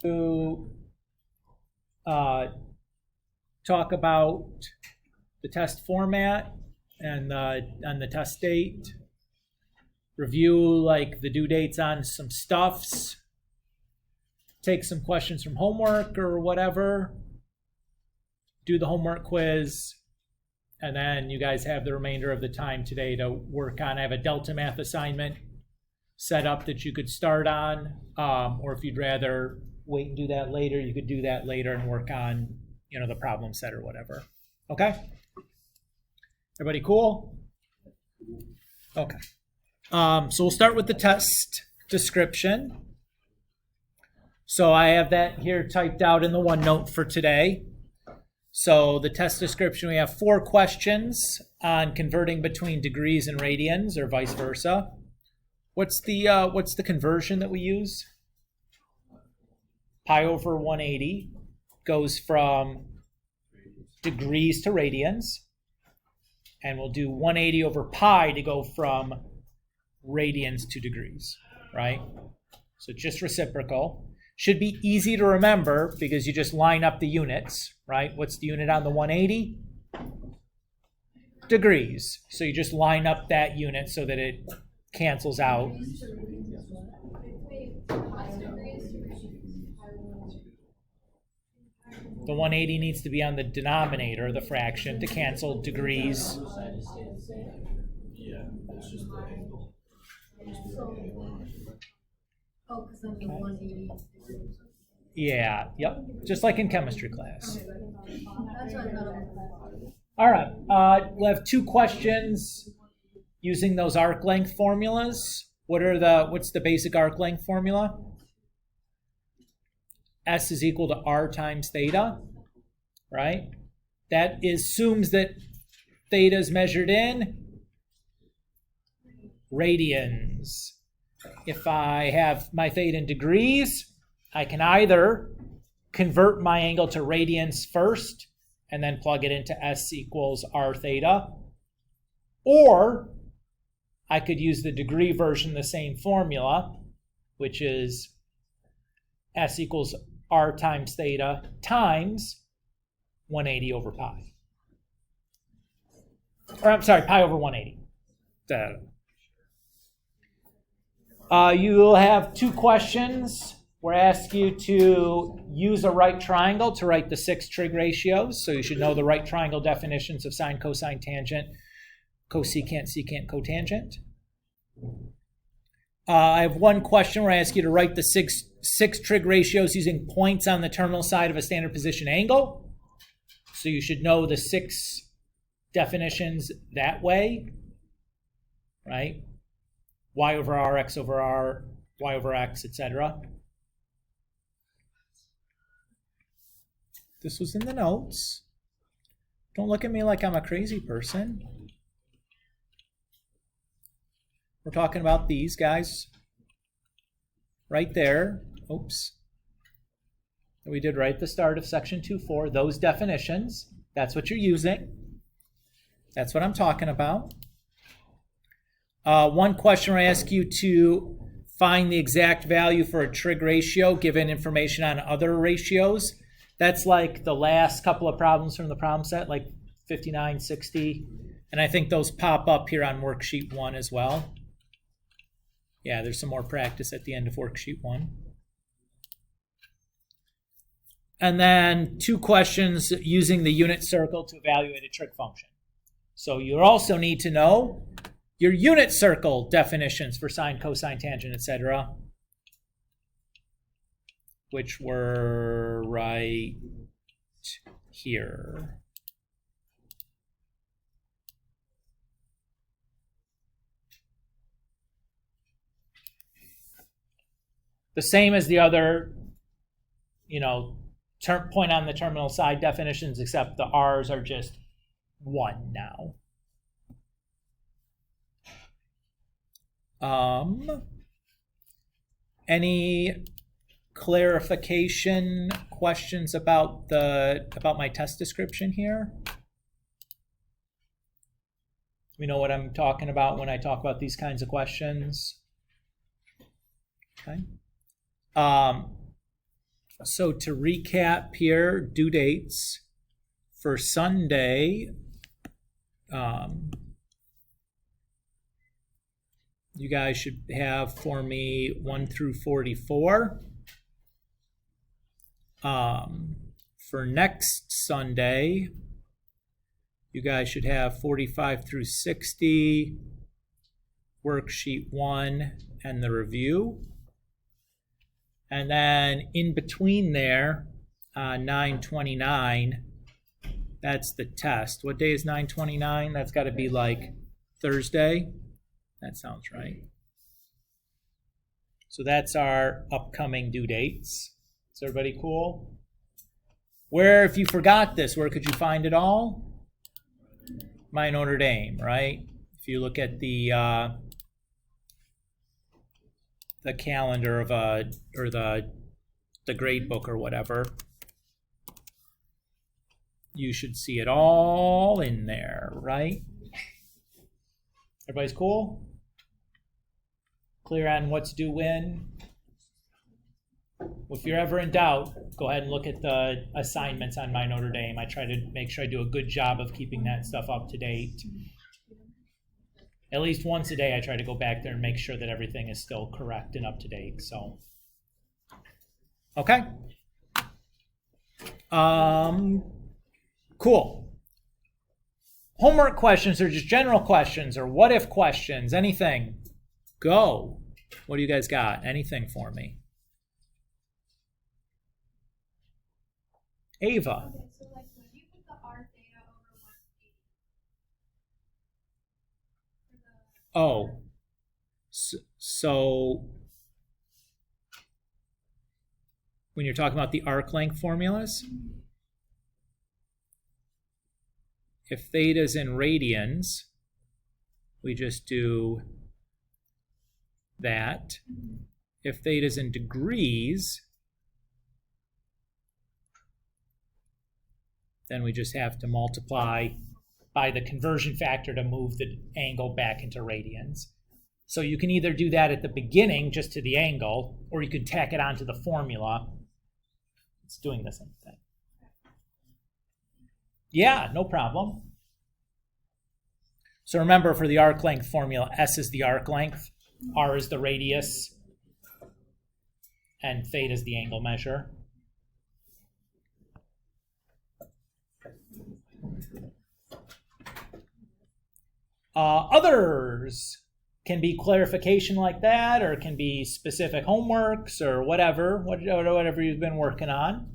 to talk about the test format and the test date, review like the due dates on some stuffs, take some questions from homework or whatever, do the homework quiz, and then you guys have the remainder of the time today to work on. I have a Delta Math assignment set up that you could start on, or if you'd rather wait and do that later, you could do that later and work on, the problem set or whatever. Okay? Everybody cool? Okay. So we'll start with the test description. So I have that here typed out in the OneNote for today. So the test description, we have 4 questions on converting between degrees and radians or vice versa. What's the conversion that we use? Pi over 180 goes from degrees to radians. And we'll do 180 over pi to go from radians to degrees, right? So just reciprocal. Should be easy to remember because you just line up the units, right? What's the unit on the 180? Degrees. So you just line up that unit so that it cancels out. The 180 needs to be on the denominator of the fraction to cancel degrees. Yeah, it's just the angle. Oh, because then the 180. Yeah, yep. Just like in chemistry class. That's what I thought. All right. We'll have 2 questions using those arc length formulas. What's the basic arc length formula? S is equal to R times theta, right? That assumes that theta is measured in radians. If I have my theta in degrees, I can either convert my angle to radians first and then plug it into S equals R theta, or I could use the degree version of the same formula, which is S equals R times theta times 180 over pi. Or I'm sorry, pi over 180. You'll have 2 questions. We're asking you to use a right triangle to write the 6 trig ratios. So you should know the right triangle definitions of sine, cosine, tangent, cosecant, secant, cotangent. I have 1 question where I ask you to write the six trig ratios using points on the terminal side of a standard position angle. So you should know the 6 definitions that way, right? Y over R, X over R, Y over X, etc. This was in the notes. Don't look at me like I'm a crazy person. We're talking about these guys right there. Oops. We did right at the start of section 2.4. Those definitions. That's what you're using. That's what I'm talking about. 1 question where I ask you to find the exact value for a trig ratio given information on other ratios. That's like the last couple of problems from the problem set, like 59, 60. And I think those pop up here on worksheet 1 as well. Yeah, there's some more practice at the end of worksheet 1. And then 2 questions using the unit circle to evaluate a trig function. So you also need to know your unit circle definitions for sine, cosine, tangent, etc., which were right here. The same as the other, point on the terminal side definitions, except the R's are just 1 now. Any clarification questions about my test description here? We know what I'm talking about when I talk about these kinds of questions. Okay. So to recap here, due dates for Sunday, you guys should have for me 1 through 44. For next Sunday, you guys should have 45 through 60, worksheet 1, and the review. And then in between there, 9/29, that's the test. What day is 9/29? That's got to be like Thursday. That sounds right. So that's our upcoming due dates. Is everybody cool? Where, if you forgot this, where could you find it all? My Notre Dame, right? If you look at the calendar of or the grade book or whatever, you should see it all in there, right? Everybody's cool? Clear on what's due when? If you're ever in doubt, go ahead and look at the assignments on My Notre Dame. I try to make sure I do a good job of keeping that stuff up to date. At least once a day, I try to go back there and make sure that everything is still correct and up to date. So, okay. Cool. Homework questions or just general questions or what if questions, anything. Go. What do you guys got? Anything for me? Ava. Okay, so like when you put the R theta over 180. Oh. So when you're talking about the arc length formulas, if theta's in radians, we just do that. If theta's in degrees, then we just have to multiply by the conversion factor to move the angle back into radians. So you can either do that at the beginning, just to the angle, or you can tack it onto the formula. It's doing the same thing. Yeah, no problem. So remember, for the arc length formula, S is the arc length, R is the radius, and theta is the angle measure. Others can be clarification like that, or it can be specific homeworks or whatever you've been working on.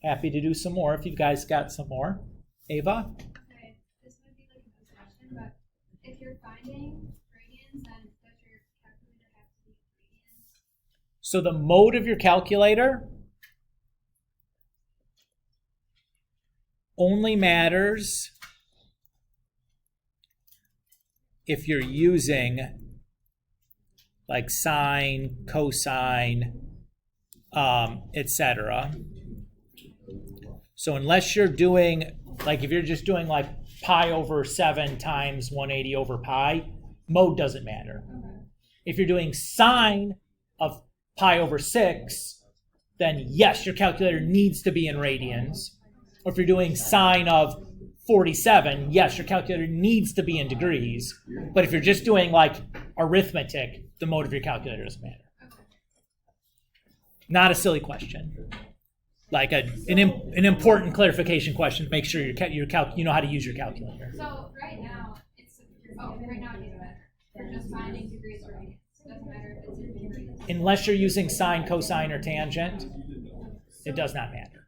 Happy to do some more if you guys got some more. Ava? Okay, this might be like a discussion, but if you're finding radians, then does your calculator have to be radians? So the mode of your calculator only matters if you're using like sine, cosine, etc. So unless you're doing, like if you're just doing like pi over 7 times 180 over pi, mode doesn't matter. Okay. If you're doing sine of pi over 6, then yes, your calculator needs to be in radians. Or if you're doing sine of 47, yes, your calculator needs to be in degrees. But if you're just doing like arithmetic, the mode of your calculator doesn't matter. Okay. Not a silly question. Like an important clarification question. Make sure you know how to use your calculator. So right now, right now it doesn't matter. We're just finding degrees or radians. It doesn't matter if it's in degrees. Unless you're using sine, cosine, or tangent, it does not matter.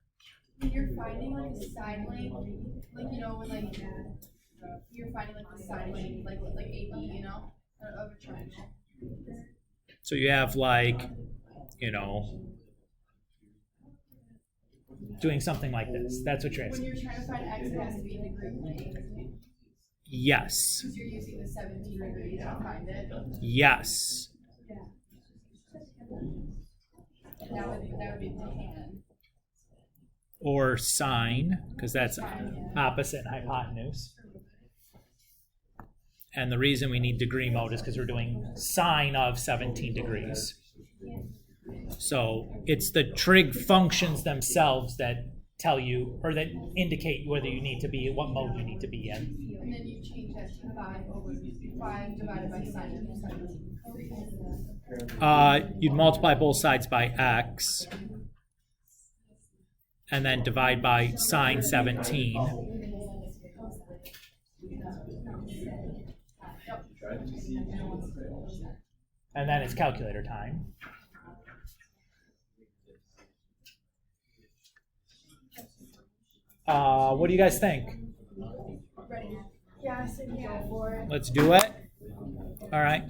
When you're finding like a side length, like you know, when like you're finding like the side length, like AB, you know, of a triangle. So you have like, you know, doing something like this. That's what you're When asking. you're trying to find x, it has to be in degree. Yes. Because you're using the 17 degrees to find it. Yes. And that would be tan. Or sine, because that's opposite and hypotenuse. And the reason we need degree mode is because we're doing sine of 17 degrees. So it's the trig functions themselves that tell you, or that indicate whether you need to be, what mode you need to be in. And then you change that to 5 divided by sine of 17. You'd multiply both sides by x, and then divide by sine 17. And then it's calculator time. What do you guys think? Ready? Yeah, so go for it. Let's do it. All right.